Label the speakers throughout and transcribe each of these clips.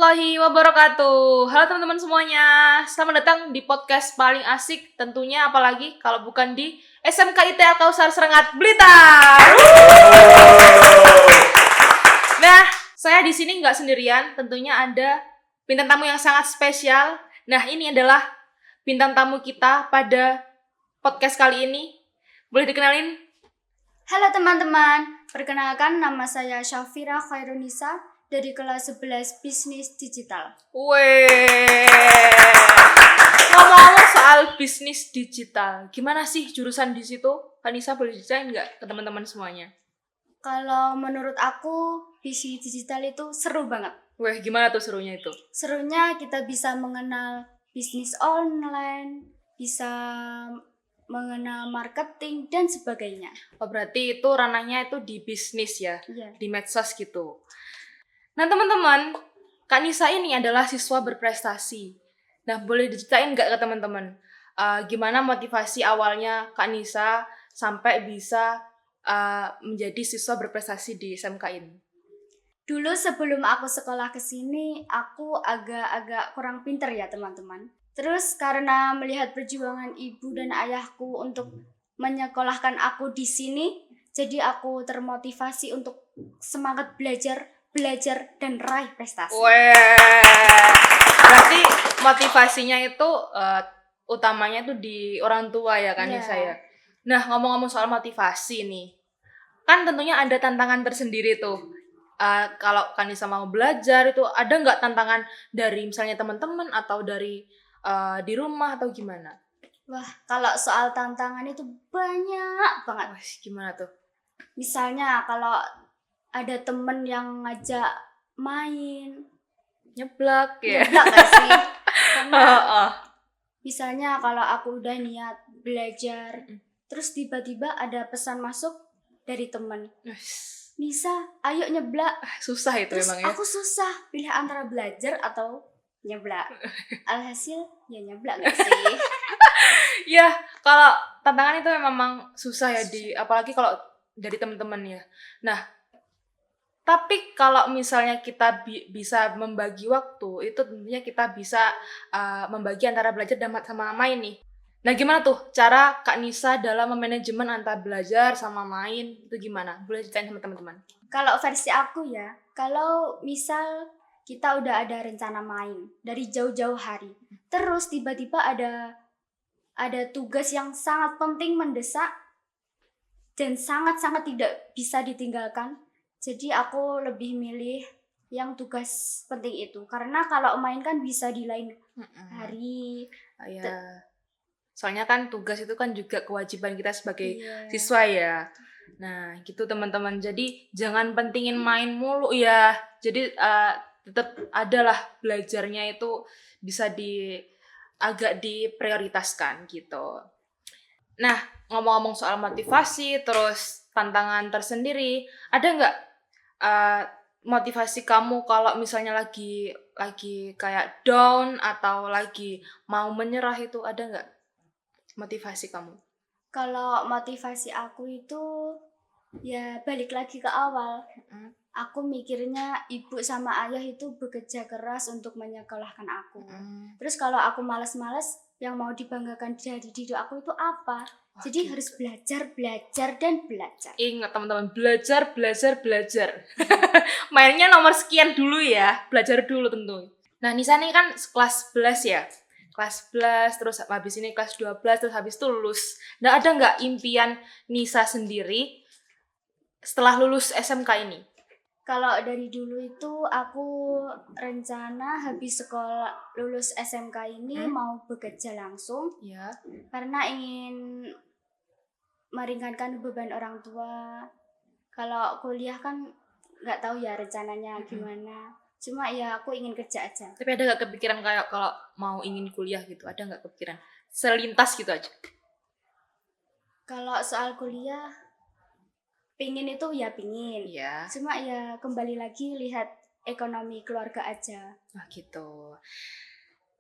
Speaker 1: warahmatullahi wabarakatuh. Halo teman-teman semuanya, selamat datang di podcast paling asik. Tentunya apalagi kalau bukan di SMK IT Al-Kausar Serengat Blitar. Nah, saya di sini nggak sendirian. Tentunya ada bintang tamu yang sangat spesial. Nah, ini adalah bintang tamu kita pada podcast kali ini. Boleh dikenalin?
Speaker 2: Halo teman-teman, perkenalkan nama saya Syafira Khairunisa dari kelas 11 Bisnis Digital.
Speaker 1: Weh. Ngomong-ngomong soal bisnis digital, gimana sih jurusan di situ? Kanisa boleh diceritain nggak ke teman-teman semuanya?
Speaker 2: Kalau menurut aku, bisnis digital itu seru banget.
Speaker 1: Weh, gimana tuh serunya itu?
Speaker 2: Serunya kita bisa mengenal bisnis online, bisa mengenal marketing dan sebagainya.
Speaker 1: Oh, berarti itu ranahnya itu di bisnis ya,
Speaker 2: Iya.
Speaker 1: di medsos gitu. Nah teman-teman, Kak Nisa ini adalah siswa berprestasi. Nah boleh diceritain nggak ke teman-teman gimana motivasi awalnya Kak Nisa sampai bisa menjadi siswa berprestasi di SMK ini?
Speaker 2: Dulu sebelum aku sekolah ke sini, aku agak-agak kurang pinter ya teman-teman. Terus karena melihat perjuangan ibu dan ayahku untuk menyekolahkan aku di sini, jadi aku termotivasi untuk semangat belajar dan raih prestasi.
Speaker 1: Weh, berarti motivasinya itu utamanya itu di orang tua ya Kak Nisa ya. Nah ngomong-ngomong soal motivasi nih, kan tentunya ada tantangan tersendiri tuh. Kalau Kak Nisa mau belajar itu ada nggak tantangan dari misalnya teman-teman atau dari di rumah atau gimana?
Speaker 2: Wah, kalau soal tantangan itu banyak banget.
Speaker 1: Wah, gimana tuh?
Speaker 2: Misalnya kalau ada temen yang ngajak main,
Speaker 1: Nyeblak ya?
Speaker 2: nyeblak gak sih? Karena misalnya kalau aku udah niat belajar, terus tiba-tiba ada pesan masuk dari temen, Nisa, ayo nyeblak.
Speaker 1: Susah itu
Speaker 2: terus
Speaker 1: memang ya.
Speaker 2: Aku susah pilih antara belajar atau nyeblak. Alhasil ya nyeblak gak sih?
Speaker 1: Ya, kalau tantangan itu memang susah ya apalagi kalau dari teman-teman ya. Nah, tapi kalau misalnya kita bisa membagi waktu, itu tentunya kita bisa membagi antara belajar dan sama main nih. Nah, gimana tuh cara Kak Nisa dalam memanajemen antara belajar sama main? Itu gimana? Boleh ceritain sama teman-teman.
Speaker 2: Kalau versi aku ya, kalau misal kita udah ada rencana main dari jauh-jauh hari, terus tiba-tiba ada tugas yang sangat penting mendesak dan sangat-sangat tidak bisa ditinggalkan. Jadi aku lebih milih yang tugas penting itu. Karena kalau main kan bisa di lain hari.
Speaker 1: Ya. Soalnya kan tugas itu kan juga kewajiban kita sebagai siswa ya. Nah, gitu teman-teman. Jadi jangan pentingin main mulu ya. Jadi tetap adalah belajarnya itu bisa agak diprioritaskan gitu. Nah, ngomong-ngomong soal motivasi, terus tantangan tersendiri, ada nggak motivasi kamu kalau misalnya lagi kayak down atau lagi mau menyerah itu ada nggak motivasi kamu?
Speaker 2: Kalau motivasi aku itu ya balik lagi ke awal. Aku mikirnya ibu sama ayah itu bekerja keras untuk menyekolahkan aku. Terus kalau aku malas-malas, yang mau dibanggakan dari diri aku itu apa? Jadi harus belajar dan belajar.
Speaker 1: Ingat teman-teman, belajar. Mainnya nomor sekian dulu ya, belajar dulu tentu. Nah, Nisa nih kan kelas 11 ya. Kelas 11, terus habis ini kelas 12, terus habis itu lulus. Nah, ada nggak impian Nisa sendiri setelah lulus SMK ini?
Speaker 2: Kalau dari dulu itu aku rencana habis sekolah lulus SMK ini mau bekerja langsung.
Speaker 1: Ya.
Speaker 2: Karena ingin meringankan beban orang tua. Kalau kuliah kan nggak tahu ya rencananya gimana. Cuma ya aku ingin kerja aja.
Speaker 1: Tapi ada nggak kepikiran kayak kalau mau ingin kuliah gitu? Ada nggak kepikiran? Selintas gitu aja.
Speaker 2: Kalau soal kuliah, pingin itu ya pingin.
Speaker 1: Iya.
Speaker 2: Cuma ya kembali lagi lihat ekonomi keluarga aja.
Speaker 1: Gitu.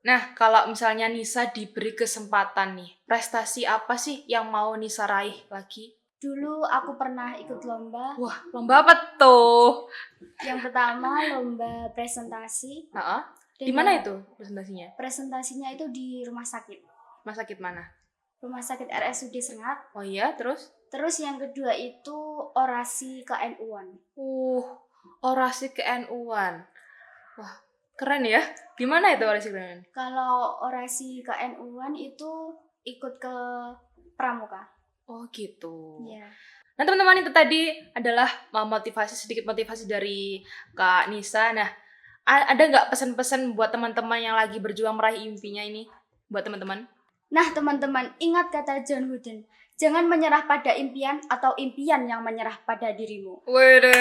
Speaker 1: Nah, kalau misalnya Nisa diberi kesempatan nih, prestasi apa sih yang mau Nisa raih lagi?
Speaker 2: Dulu aku pernah ikut lomba.
Speaker 1: Wah, lomba apa tuh?
Speaker 2: Yang pertama lomba presentasi.
Speaker 1: Heeh.
Speaker 2: Dan
Speaker 1: Di mana
Speaker 2: yang-
Speaker 1: itu presentasinya?
Speaker 2: Presentasinya itu di rumah sakit.
Speaker 1: Rumah sakit mana?
Speaker 2: Rumah sakit RSUD Sengat.
Speaker 1: Oh iya, terus?
Speaker 2: Terus yang kedua itu orasi KNU-an.
Speaker 1: Orasi ke-NU-an. Wah, keren ya. Di mana itu orasi ke-NU-an?
Speaker 2: Kalau orasi KNU-an itu ikut ke pramuka.
Speaker 1: Oh gitu.
Speaker 2: Iya.
Speaker 1: Nah teman-teman, itu tadi adalah sedikit motivasi dari Kak Nisa. Nah, ada nggak pesan-pesan buat teman-teman yang lagi berjuang meraih impinya ini? Buat teman-teman?
Speaker 2: Nah teman-teman, ingat kata John Wooden, jangan menyerah pada impian atau impian yang menyerah pada dirimu.
Speaker 1: Wede.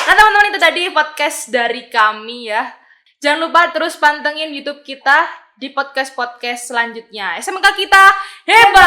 Speaker 1: Nah teman-teman, itu tadi podcast dari kami ya. Jangan lupa terus pantengin YouTube kita di podcast-podcast selanjutnya. SMK kita hebat!